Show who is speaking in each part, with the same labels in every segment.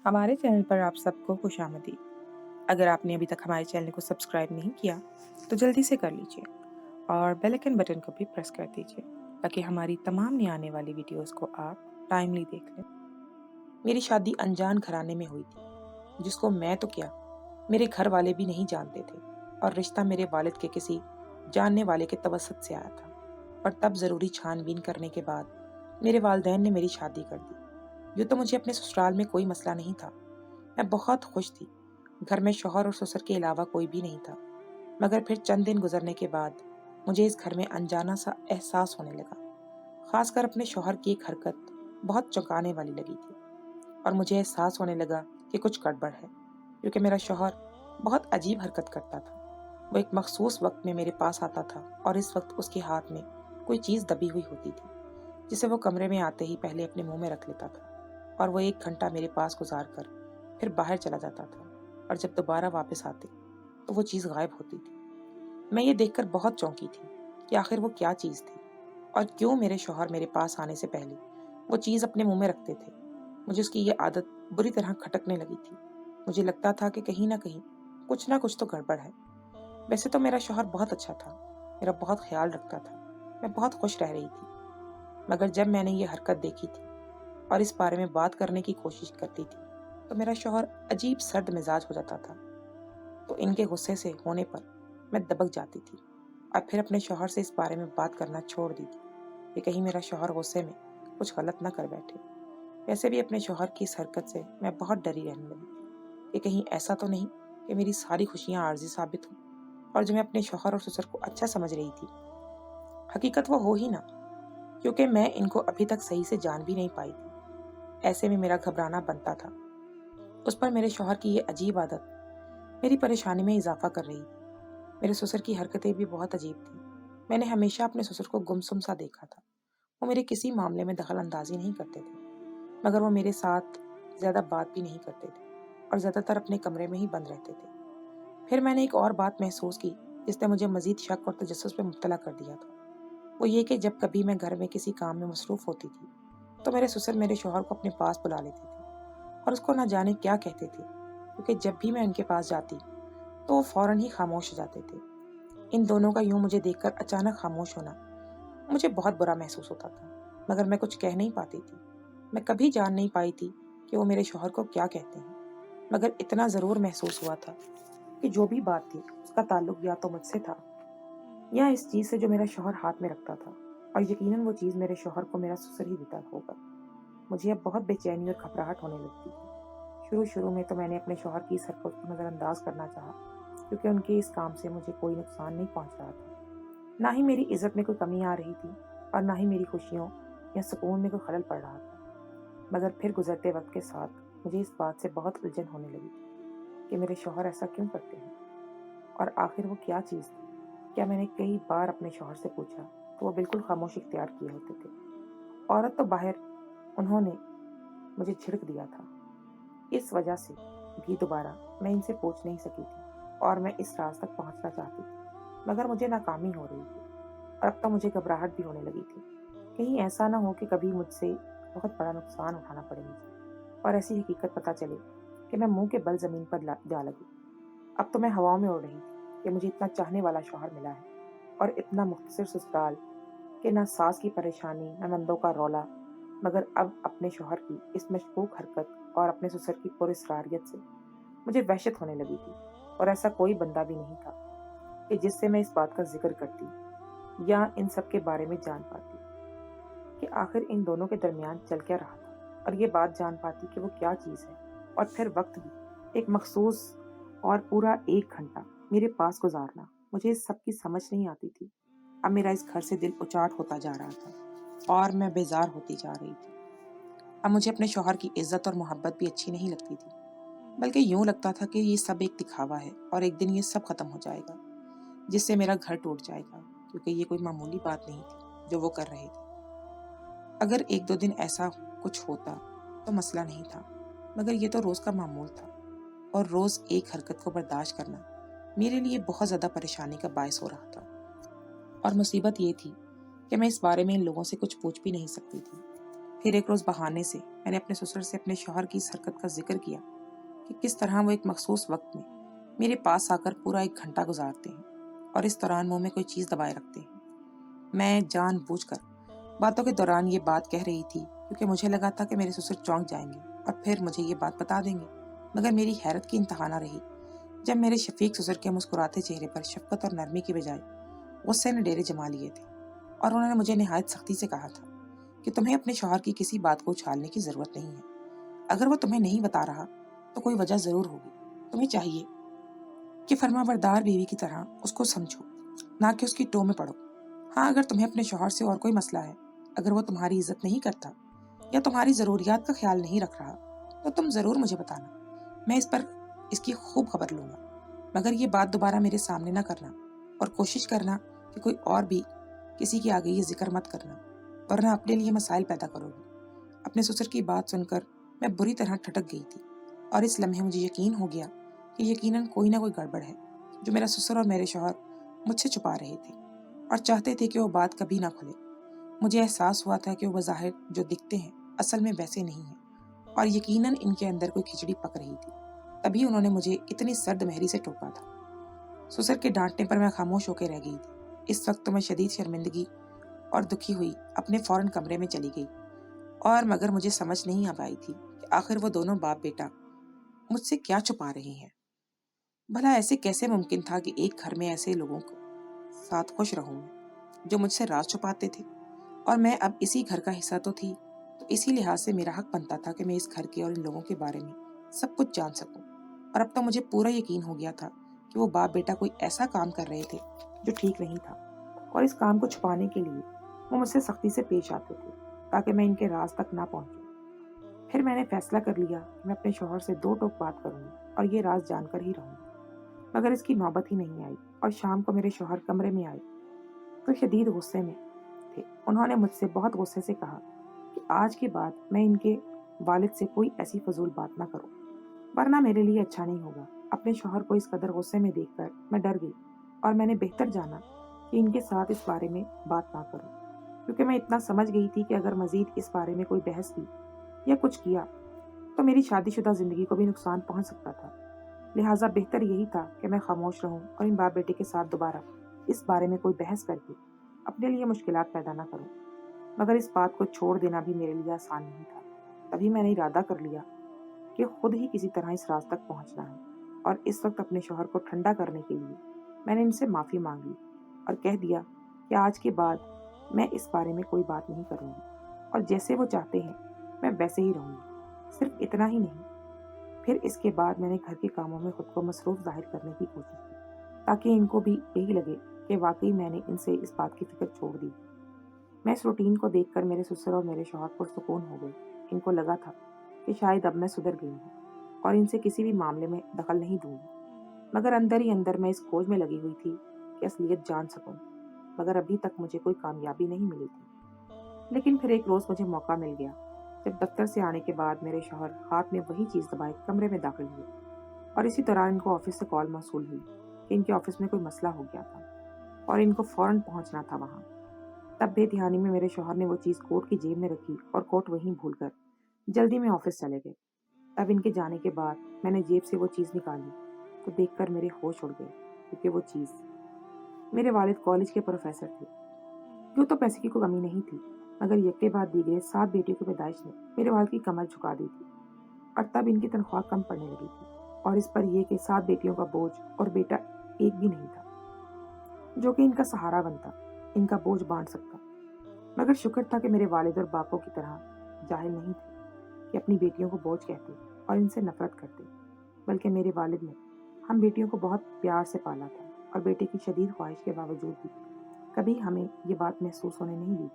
Speaker 1: ہمارے چینل پر آپ سب کو خوش آمدید۔ اگر آپ نے ابھی تک ہمارے چینل کو سبسکرائب نہیں کیا تو جلدی سے کر لیجئے اور بیل آئکن بٹن کو بھی پریس کر دیجئے تاکہ ہماری تمام نئی آنے والی ویڈیوز کو آپ ٹائملی دیکھ لیں۔ میری شادی انجان گھرانے میں ہوئی تھی، جس کو میں تو کیا میرے گھر والے بھی نہیں جانتے تھے، اور رشتہ میرے والد کے کسی جاننے والے کے توسط سے آیا تھا۔ پر تب ضروری چھان بین کرنے کے بعد میرے والدین نے میری شادی کر دی۔ یوں تو مجھے اپنے سسرال میں کوئی مسئلہ نہیں تھا، میں بہت خوش تھی۔ گھر میں شوہر اور سسر کے علاوہ کوئی بھی نہیں تھا، مگر پھر چند دن گزرنے کے بعد مجھے اس گھر میں انجانا سا احساس ہونے لگا۔ خاص کر اپنے شوہر کی ایک حرکت بہت چونکانے والی لگی تھی، اور مجھے احساس ہونے لگا کہ کچھ گڑبڑ ہے، کیونکہ میرا شوہر بہت عجیب حرکت کرتا تھا۔ وہ ایک مخصوص وقت میں میرے پاس آتا تھا، اور اس وقت اس کے ہاتھ میں کوئی چیز دبی ہوئی ہوتی تھی، جسے وہ کمرے میں آتے ہی پہلے اپنے منہ میں رکھ لیتا تھا، اور وہ 1 گھنٹہ میرے پاس گزار کر پھر باہر چلا جاتا تھا، اور جب دوبارہ واپس آتے تو وہ چیز غائب ہوتی تھی۔ میں یہ دیکھ کر بہت چونکی تھی کہ آخر وہ کیا چیز تھی، اور کیوں میرے شوہر میرے پاس آنے سے پہلے وہ چیز اپنے منہ میں رکھتے تھے۔ مجھے اس کی یہ عادت بری طرح کھٹکنے لگی تھی۔ مجھے لگتا تھا کہ کہیں نہ کہیں کچھ نہ کچھ تو گڑبڑ ہے۔ ویسے تو میرا شوہر بہت اچھا تھا، میرا بہت خیال رکھتا تھا، میں بہت خوش رہ رہی تھی، مگر جب میں نے یہ حرکت دیکھی تھی اور اس بارے میں بات کرنے کی کوشش کرتی تھی تو میرا شوہر عجیب سرد مزاج ہو جاتا تھا۔ تو ان کے غصے سے ہونے پر میں دبک جاتی تھی، اور پھر اپنے شوہر سے اس بارے میں بات کرنا چھوڑ دی تھی کہ کہیں میرا شوہر غصے میں کچھ غلط نہ کر بیٹھے۔ ویسے بھی اپنے شوہر کی اس حرکت سے میں بہت ڈری رہنے لگی تھی کہ کہیں ایسا تو نہیں کہ میری ساری خوشیاں عارضی ثابت ہوں، اور جو میں اپنے شوہر اور سسر کو اچھا سمجھ رہی تھی حقیقت وہ ہو ہی نہ، کیونکہ میں ان کو ابھی تک صحیح سے جان بھی نہیں پائی تھی۔ ایسے میں میرا گھبرانا بنتا تھا۔ اس پر میرے شوہر کی یہ عجیب عادت میری پریشانی میں اضافہ کر رہی تھی۔ میرے سسر کی حرکتیں بھی بہت عجیب تھیں۔ میں نے ہمیشہ اپنے سسر کو گمسم سا دیکھا تھا۔ وہ میرے کسی معاملے میں دخل اندازی نہیں کرتے تھے، مگر وہ میرے ساتھ زیادہ بات بھی نہیں کرتے تھے، اور زیادہ تر اپنے کمرے میں ہی بند رہتے تھے۔ پھر میں نے ایک اور بات محسوس کی جس نے مجھے مزید شک اور تجسس میں مبتلا کر دیا تھا۔ وہ یہ کہ جب کبھی میں گھر میں کسی کام میں مصروف ہوتی تھی تو میرے سسر میرے شوہر کو اپنے پاس بلا لیتے تھے، اور اس کو نہ جانے کیا کہتے تھے، کیونکہ جب بھی میں ان کے پاس جاتی تو وہ فوراً ہی خاموش ہو جاتے تھے۔ ان دونوں کا یوں مجھے دیکھ کر اچانک خاموش ہونا مجھے بہت برا محسوس ہوتا تھا، مگر میں کچھ کہہ نہیں پاتی تھی۔ میں کبھی جان نہیں پائی تھی کہ وہ میرے شوہر کو کیا کہتے ہیں، مگر اتنا ضرور محسوس ہوا تھا کہ جو بھی بات تھی اس کا تعلق یا تو مجھ سے تھا یا اس چیز سے جو میرا شوہر ہاتھ میں رکھتا تھا، اور یقیناً وہ چیز میرے شوہر کو میرا سسر ہی دیتا ہوگا۔ مجھے اب بہت بے چینی اور گھبراہٹ ہونے لگتی تھی۔ شروع میں تو میں نے اپنے شوہر کی اس حرکت کو نظر انداز کرنا چاہا، کیونکہ ان کے اس کام سے مجھے کوئی نقصان نہیں پہنچ رہا تھا، نہ ہی میری عزت میں کوئی کمی آ رہی تھی، اور نہ ہی میری خوشیوں یا سکون میں کوئی خلل پڑ رہا تھا۔ مگر پھر گزرتے وقت کے ساتھ مجھے اس بات سے بہت الجھن ہونے لگی تھی کہ میرے شوہر ایسا کیوں کرتے ہیں، اور آخر وہ کیا چیز تھی۔ کیا میں نے کئی بار اپنے شوہر سے پوچھا تو وہ بالکل خاموشی اختیار کیے ہوتے تھے۔ عورت تو باہر انہوں نے مجھے جھڑک دیا تھا، اس وجہ سے بھی دوبارہ میں ان سے پوچھ نہیں سکی تھی، اور میں اس راز تک پہنچنا چاہتی تھی، مگر مجھے ناکامی ہو رہی تھی، اور اب تو مجھے گھبراہٹ بھی ہونے لگی تھی۔ کہیں ایسا نہ ہو کہ کبھی مجھ سے بہت بڑا نقصان اٹھانا پڑے مجھے، اور ایسی حقیقت پتہ چلے کہ میں منہ کے بل زمین پر جا لگی۔ اب تو میں ہواؤں میں اڑ رہی تھی کہ مجھے اتنا چاہنے والا شوہر ملا ہے، اور اتنا مختصر سسرال کہ نہ ساس کی پریشانی نہ نندوں کا رولا، مگر اب اپنے شوہر کی اس مشکوک حرکت اور اپنے سسر کی پراسراریت سے مجھے وحشت ہونے لگی تھی، اور ایسا کوئی بندہ بھی نہیں تھا کہ جس سے میں اس بات کا ذکر کرتی یا ان سب کے بارے میں جان پاتی کہ آخر ان دونوں کے درمیان چل کیا رہا تھا، اور یہ بات جان پاتی کہ وہ کیا چیز ہے، اور پھر وقت بھی ایک مخصوص اور پورا 1 گھنٹہ میرے پاس گزارنا۔ مجھے اس سب کی سمجھ نہیں آتی تھی۔ اب میرا اس گھر سے دل اچاٹ ہوتا جا رہا تھا، اور میں بیزار ہوتی جا رہی تھی۔ اب مجھے اپنے شوہر کی عزت اور محبت بھی اچھی نہیں لگتی تھی، بلکہ یوں لگتا تھا کہ یہ سب ایک دکھاوا ہے، اور ایک دن یہ سب ختم ہو جائے گا، جس سے میرا گھر ٹوٹ جائے گا، کیونکہ یہ کوئی معمولی بات نہیں تھی جو وہ کر رہے تھے۔ اگر 1-2 دن ایسا کچھ ہوتا تو مسئلہ نہیں تھا، مگر یہ تو روز کا معمول تھا، اور روز ایک حرکت کو برداشت کرنا میرے لیے بہت زیادہ پریشانی کا باعث ہو رہا تھا۔ اور مصیبت یہ تھی کہ میں اس بارے میں ان لوگوں سے کچھ پوچھ بھی نہیں سکتی تھی۔ پھر ایک روز بہانے سے میں نے اپنے سسر سے اپنے شوہر کی اس حرکت کا ذکر کیا کہ کس طرح وہ ایک مخصوص وقت میں میرے پاس آ کر پورا 1 گھنٹہ گزارتے ہیں اور اس دوران منہ میں کوئی چیز دبائے رکھتے ہیں۔ میں جان بوجھ کر باتوں کے دوران یہ بات کہہ رہی تھی کیونکہ مجھے لگا تھا کہ میرے سسر چونک جائیں گے اور پھر مجھے یہ بات بتا دیں گے، مگر میری حیرت کی انتہا نہ رہی جب میرے شفیق سسر کے مسکراتے چہرے پر شفقت اور نرمی کی بجائے غصے نے ڈیرے جما لیے تھے، اور انہوں نے مجھے نہایت سختی سے کہا تھا کہ تمہیں اپنے شوہر کی کسی بات کو اچھالنے کی ضرورت نہیں ہے، اگر وہ تمہیں نہیں بتا رہا تو کوئی وجہ ضرور ہوگی، تمہیں چاہیے کہ فرما بردار بیوی کی طرح اس کو سمجھو، نہ کہ اس کی ٹو میں پڑو۔ ہاں، اگر تمہیں اپنے شوہر سے اور کوئی مسئلہ ہے، اگر وہ تمہاری عزت نہیں کرتا یا تمہاری ضروریات کا خیال نہیں رکھ رہا تو تم ضرور مجھے بتانا، میں اس کی خوب خبر لوں گا، مگر یہ بات دوبارہ میرے سامنے نہ کرنا، اور کوشش کرنا کہ کوئی اور بھی کسی کے آگے یہ ذکر مت کرنا، ورنہ اپنے لیے مسائل پیدا کرو گی۔ اپنے سسر کی بات سن کر میں بری طرح ٹھٹک گئی تھی، اور اس لمحے مجھے یقین ہو گیا کہ یقیناً کوئی نہ کوئی گڑبڑ ہے جو میرا سسر اور میرے شوہر مجھ سے چھپا رہے تھے اور چاہتے تھے کہ وہ بات کبھی نہ کھلے۔ مجھے احساس ہوا تھا کہ وہ بظاہر جو دکھتے ہیں اصل میں ویسے نہیں ہیں، اور یقیناً ان کے اندر کوئی کھچڑی پک رہی تھی، تبھی انہوں نے مجھے اتنی سرد مہری سے ٹوکا تھا۔ سسر کے ڈانٹنے پر میں خاموش ہو کے رہ گئی تھی۔ اس وقت تو میں شدید شرمندگی اور دکھی ہوئی اپنے فوراً کمرے میں چلی گئی، اور مگر مجھے سمجھ نہیں آ پائی تھی کہ آخر وہ دونوں باپ بیٹا مجھ سے کیا چھپا رہے ہیں۔ بھلا ایسے کیسے ممکن تھا کہ ایک گھر میں ایسے لوگوں کو ساتھ خوش رہوں جو مجھ سے راز چھپاتے تھے، اور میں اب اسی گھر کا حصہ تو تھی، تو اسی لحاظ سے میرا حق بنتا تھا کہ میں اس گھر کے اور ان لوگوں کے بارے میں سب کچھ جان سکوں۔ اور اب تو مجھے پورا یقین ہو گیا تھا کہ وہ باپ بیٹا کوئی ایسا کام کر رہے تھے جو ٹھیک نہیں تھا، اور اس کام کو چھپانے کے لیے وہ مجھ سے سختی سے پیش آتے تھے تاکہ میں ان کے راز تک نہ پہنچوں۔ پھر میں نے فیصلہ کر لیا کہ میں اپنے شوہر سے 2 ٹوک بات کروں گی اور یہ راز جان کر ہی رہوں گی، مگر اس کی نوبت ہی نہیں آئی، اور شام کو میرے شوہر کمرے میں آئے تو شدید غصے میں تھے۔ انہوں نے مجھ سے بہت غصے سے کہا کہ آج کے بعد میں ان کے والد سے کوئی ایسی فضول بات نہ کروں، ورنہ میرے لیے اچھا نہیں ہوگا۔ اپنے شوہر کو اس قدر غصے میں دیکھ کر میں ڈر گئی، اور میں نے بہتر جانا کہ ان کے ساتھ اس بارے میں بات نہ کروں، کیونکہ میں اتنا سمجھ گئی تھی کہ اگر مزید اس بارے میں کوئی بحث کی یا کچھ کیا تو میری شادی شدہ زندگی کو بھی نقصان پہنچ سکتا تھا۔ لہٰذا بہتر یہی تھا کہ میں خاموش رہوں اور ان باپ بیٹے کے ساتھ دوبارہ اس بارے میں کوئی بحث کر کے اپنے لیے مشکلات پیدا نہ کروں، مگر اس بات کو چھوڑ دینا بھی میرے لیے آسان نہیں تھا۔ تبھی میں نے ارادہ کر لیا کہ خود ہی کسی طرح اس راز تک پہنچنا ہے، اور اس وقت اپنے شوہر کو ٹھنڈا کرنے کے لیے میں نے ان سے معافی مانگ لی اور کہہ دیا کہ آج کے بعد میں اس بارے میں کوئی بات نہیں کروں گی، اور جیسے وہ چاہتے ہیں میں ویسے ہی رہوں گی۔ صرف اتنا ہی نہیں، پھر اس کے بعد میں نے گھر کے کاموں میں خود کو مصروف ظاہر کرنے کی کوشش کی تاکہ ان کو بھی یہی لگے کہ واقعی میں نے ان سے اس بات کی فکر چھوڑ دی۔ میں اس روٹین کو دیکھ کر میرے سسر اور میرے شوہر پرسکون ہو گئے۔ ان کو لگا تھا کہ شاید اب میں سدھر گئی ہوں اور ان سے کسی بھی معاملے میں دخل نہیں دوں گی، مگر اندر ہی اندر میں اس کھوج میں لگی ہوئی تھی کہ اصلیت جان سکوں، مگر ابھی تک مجھے کوئی کامیابی نہیں ملی تھی۔ لیکن پھر ایک روز مجھے موقع مل گیا جب دفتر سے آنے کے بعد میرے شوہر ہاتھ میں وہی چیز دبائے کمرے میں داخل ہوئے، اور اسی دوران ان کو آفس سے کال موصول ہوئی کہ ان کے آفس میں کوئی مسئلہ ہو گیا تھا اور ان کو فوراً پہنچنا تھا وہاں۔ تب بے دھیانی میں میرے شوہر نے وہ چیز کوٹ کی جیب میں رکھی اور کوٹ وہیں بھول کر جلدی میں آفس چلے گئے۔ تب ان کے جانے کے بعد میں نے جیب سے وہ چیز نکالی تو دیکھ کر میرے ہوش اڑ گئے، کیونکہ وہ چیز میرے والد کالج کے پروفیسر تھے۔ یوں تو پیسے کی کوئی کمی نہیں تھی، مگر یکے بعد دیگرے 7 بیٹیوں کی پیدائش نے میرے والد کی کمر جھکا دی تھی، اور تب ان کی تنخواہ کم پڑنے لگی تھی، اور اس پر یہ کہ 7 بیٹیوں کا بوجھ اور بیٹا ایک بھی نہیں تھا جو کہ ان کا سہارا بنتا، ان کا بوجھ بانٹ سکتا۔ مگر شکر تھا کہ میرے والد اور باپوں کی طرح جاہل نہیں تھے کہ اپنی بیٹیوں کو بوجھ کہتے اور ان سے نفرت کرتے، بلکہ میرے والد نے ہم بیٹیوں کو بہت پیار سے پالا تھا، اور بیٹے کی شدید خواہش کے باوجود بھی کبھی ہمیں یہ بات محسوس ہونے نہیں دی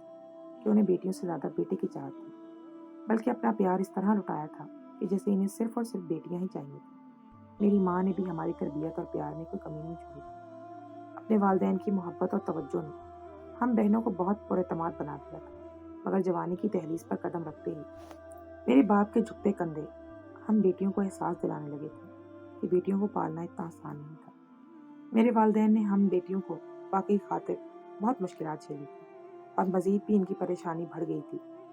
Speaker 1: کہ انہیں بیٹیوں سے زیادہ بیٹے کی چاہت تھی، بلکہ اپنا پیار اس طرح لٹایا تھا کہ جیسے انہیں صرف اور صرف بیٹیاں ہی چاہیے تھیں۔ میری ماں نے بھی ہماری تربیت اور پیار میں کوئی کمی نہیں چھوڑی تھی۔ اپنے والدین کی محبت اور توجہ نے ہم بہنوں کو بہت پراعتماد بنا دیا تھا، مگر جوانی کی دہلیز پر قدم رکھتے ہی میرے باپ کے جھکتے کندھے ہم بیٹیوں کو احساس دلانے لگے تھے کہ بیٹیوں کو پالنا اتنا آسان نہیں تھا۔ میرے والدین نے ہم بیٹیوں کو واقعی خاطر بہت مشکلات جھیلی تھی، اور مزید بھی ان کی پریشانی بڑھ گئی تھی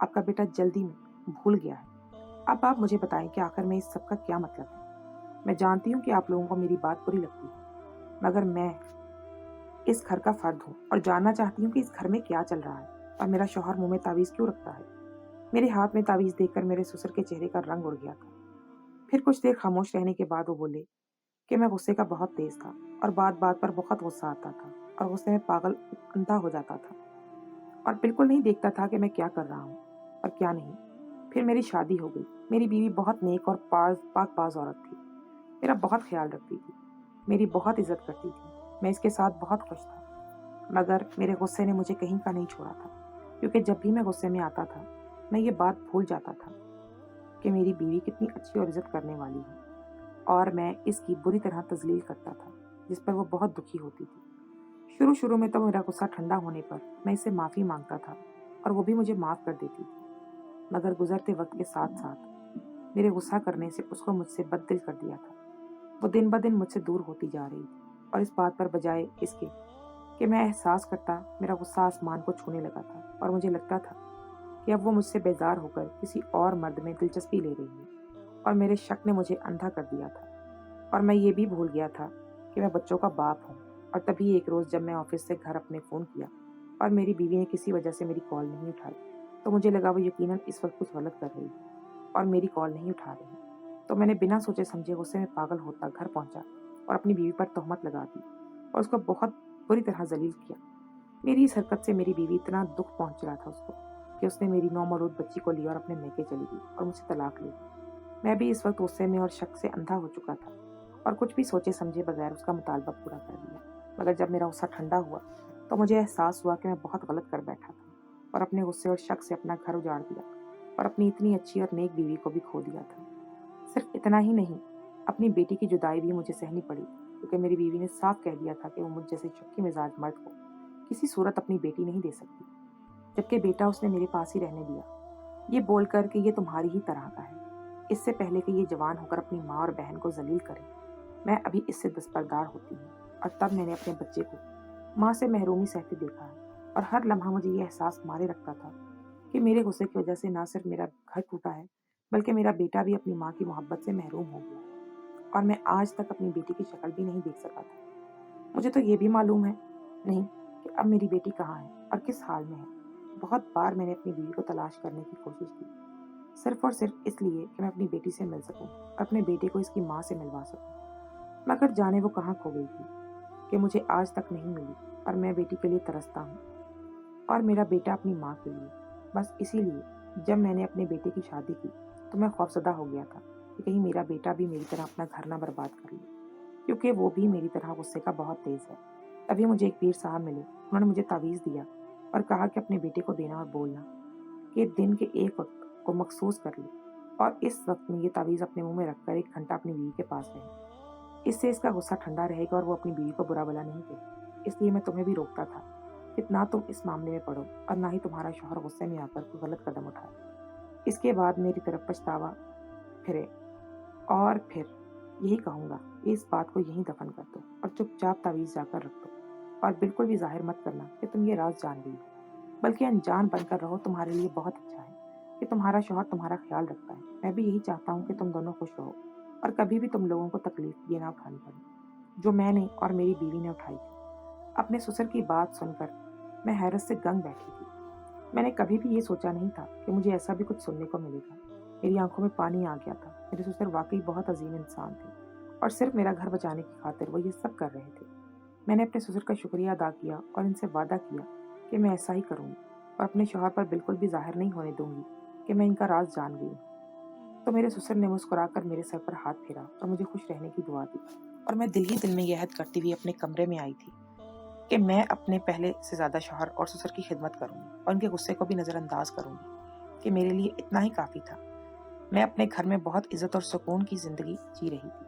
Speaker 1: آپ کا بیٹا جلدی میں بھول گیا ہے۔ اب آپ مجھے بتائیں کہ آخر میں اس سب کا کیا مطلب ہے؟ میں جانتی ہوں کہ آپ لوگوں کو میری بات بری لگتی ہے، مگر میں اس گھر کا فرد ہوں اور جاننا چاہتی ہوں کہ اس گھر میں کیا چل رہا ہے اور میرا شوہر منہ میں تعویذ کیوں رکھتا ہے۔ میرے ہاتھ میں تعویذ دیکھ کر میرے سسر کے چہرے کا رنگ اڑ گیا تھا۔ پھر کچھ دیر خاموش رہنے کے بعد وہ بولے کہ میں غصے کا بہت تیز تھا اور بات بات پر بہت غصہ آتا تھا اور غصے میں پاگل اندھا ہو جاتا تھا اور بالکل نہیں دیکھتا تھا کہ میں کیا کر رہا ہوں اور کیا نہیں۔ پھر میری شادی ہو گئی۔ میری بیوی بہت نیک اور پاک باز عورت تھی، میرا بہت خیال رکھتی تھی، میری بہت عزت کرتی تھی، میں اس کے ساتھ بہت خوش تھا۔ مگر میرے غصے نے مجھے کہیں کا نہیں چھوڑا تھا، کیونکہ جب بھی میں غصے میں آتا تھا میں یہ بات بھول جاتا تھا کہ میری بیوی کتنی اچھی اور عزت کرنے والی ہے، اور میں اس کی بری طرح تذلیل کرتا تھا جس پر وہ بہت دکھی ہوتی تھی۔ شروع میں تو میرا غصہ ٹھنڈا ہونے پر میں اس سے معافی مانگتا تھا اور وہ بھی مجھے معاف کر دیتی تھی، مگر گزرتے وقت کے ساتھ ساتھ میرے غصہ کرنے سے اس کو مجھ سے بد دل کر دیا تھا۔ وہ دن بدن مجھ سے دور ہوتی جا رہی تھی اور اس بات پر بجائے اس کے کہ میں احساس کرتا، میرا غصہ آسمان کو چھونے لگا تھا اور مجھے لگتا تھا کہ اب وہ مجھ سے بیزار ہو کر کسی اور مرد میں دلچسپی لے رہی ہے، اور میرے شک نے مجھے اندھا کر دیا تھا اور میں یہ بھی بھول گیا تھا کہ میں بچوں کا باپ ہوں۔ اور تبھی ایک روز جب میں آفس سے گھر اپنے فون کیا اور میری بیوی نے کسی وجہ سے میری کال نہیں اٹھائی، تو مجھے لگا وہ یقیناً اس وقت کچھ غلط کر رہی ہے اور میری کال نہیں اٹھا رہی۔ تو میں نے بنا سوچے سمجھے غصے میں پاگل ہوتا گھر پہنچا اور اپنی بیوی پر تہمت لگا دی اور اس کو بہت بری طرح ذلیل کیا۔ میری اس حرکت سے میری بیوی اتنا دکھ پہنچ رہا تھا اس کو کہ اس نے میری نومولود بچی کو لیا اور اپنے میکے چلی گئی اور مجھ سے طلاق لی۔ میں بھی اس وقت غصے میں اور شک سے اندھا ہو چکا تھا اور کچھ بھی سوچے سمجھے بغیر اس کا مطالبہ پورا کر دیا۔ مگر جب میرا غصہ ٹھنڈا ہوا تو مجھے احساس ہوا کہ میں بہت غلط کر بیٹھا تھا اور اپنے غصے اور شک سے اپنا گھر اجاڑ دیا اور اپنی اتنی اچھی اور نیک بیوی کو بھی کھو دیا تھا۔ صرف اتنا ہی نہیں، اپنی بیٹی کی جدائی بھی مجھے سہنی پڑی، کیونکہ میری بیوی نے صاف کہہ دیا تھا کہ وہ مجھ جیسے شکی مزاج مرد کو کسی صورت اپنی بیٹی نہیں دے سکتی، جبکہ بیٹا اس نے میرے پاس ہی رہنے دیا، یہ بول کر کہ یہ تمہاری ہی طرح کا ہے۔ اس سے پہلے کہ یہ جوان ہو کر اپنی ماں اور بہن کو ذلیل کرے، میں ابھی اس سے دستبردار ہوتی ہوں، اور تب میں نے اپنے بچے کو ماں سے محرومی سہتے دیکھا ہے، اور ہر لمحہ مجھے یہ احساس مارے رکھتا تھا کہ میرے غصے کی وجہ سے نہ صرف میرا گھر ٹوٹا ہے بلکہ میرا بیٹا بھی اپنی ماں کی محبت سے محروم ہو گیا، اور میں آج تک اپنی بیٹی کی شکل بھی نہیں دیکھ سکا تھا۔ مجھے تو یہ بھی معلوم ہے نہیں کہ اب میری بیٹی کہاں ہے اور کس حال میں ہے۔ بہت بار میں نے اپنی بیوی کو تلاش کرنے کی کوشش کی، صرف اور صرف اس لیے کہ میں اپنی بیٹی سے مل سکوں اور اپنے بیٹے کو اس کی ماں سے ملوا سکوں، مگر جانے وہ کہاں کھو گئی تھی کہ مجھے آج تک نہیں ملی، اور میں بیٹی کے لیے ترستا ہوں اور میرا بیٹا اپنی ماں کے لیے۔ بس اسی لیے جب میں نے اپنے بیٹے کی شادی کی تو میں خوفزدہ ہو گیا تھا کہ کہیں میرا بیٹا بھی میری طرح اپنا گھر نہ برباد کر لے، کیونکہ وہ بھی میری طرح غصے کا بہت تیز ہے۔ تبھی مجھے ایک پیر صاحب ملے، انہوں نے مجھے تعویذ دیا اور کہا کہ اپنے بیٹے کو دینا اور بولنا کہ دن کے ایک وقت کو مخصوص کر لے، اور اس وقت میں یہ تعویذ اپنے منہ میں رکھ کر 1 گھنٹہ اپنی بیوی کے پاس رہے، اس سے اس کا غصہ ٹھنڈا رہے گا اور وہ اپنی بیوی کو برا بلا نہیں کہے۔ اس لیے میں تمہیں بھی روکتا تھا کہ نہ تم اس معاملے میں پڑو اور نہ ہی تمہارا شوہر غصے میں آ کر کوئی غلط قدم اٹھائے۔ اس کے بعد میری طرف پچھتاوا پھرے اور پھر یہی کہوں گا کہ اس بات کو یہیں دفن کر دو اور چپ چاپ تعویذ جا کر رکھ دو، اور بالکل بھی ظاہر مت کرنا کہ تم یہ راز جان گئی ہو، بلکہ انجان بن کر رہو۔ تمہارے لیے بہت اچھا ہے کہ تمہارا شوہر تمہارا خیال رکھتا ہے۔ میں بھی یہی چاہتا ہوں کہ تم دونوں خوش رہو اور کبھی بھی تم لوگوں کو تکلیف یہ نہ اٹھانی پڑے جو میں نے اور میری بیوی نے اٹھائی تھی۔ اپنے سسر کی بات سن کر میں حیرت سے گنگ بیٹھی تھی۔ میں نے کبھی بھی یہ سوچا نہیں تھا کہ مجھے ایسا بھی کچھ سننے کو ملے گا۔ میری آنکھوں میں پانی آ گیا تھا۔ میرے سسر واقعی بہت عظیم انسان تھے اور صرف میرا گھر بچانے کی خاطر وہ یہ سب کر رہے تھے۔ میں نے اپنے سسر کا شکریہ ادا کیا اور ان سے وعدہ کیا کہ میں ایسا ہی کروں گی اور اپنے شوہر پر بالکل بھی ظاہر نہیں ہونے دوں گی کہ میں ان کا راز جان گئی ہوں۔ تو میرے سسر نے مسکرا کر میرے سر پر ہاتھ پھیرا اور مجھے خوش رہنے کی دعا دی، اور میں دل ہی دل میں یہ عہد کرتی ہوئی اپنے کمرے میں آئی تھی کہ میں اپنے پہلے سے زیادہ شوہر اور سسر کی خدمت کروں گی اور ان کے غصے کو بھی نظر انداز کروں گی کہ میرے لیے اتنا ہی کافی تھا۔ میں اپنے گھر میں بہت عزت اور سکون کی زندگی جی رہی تھی۔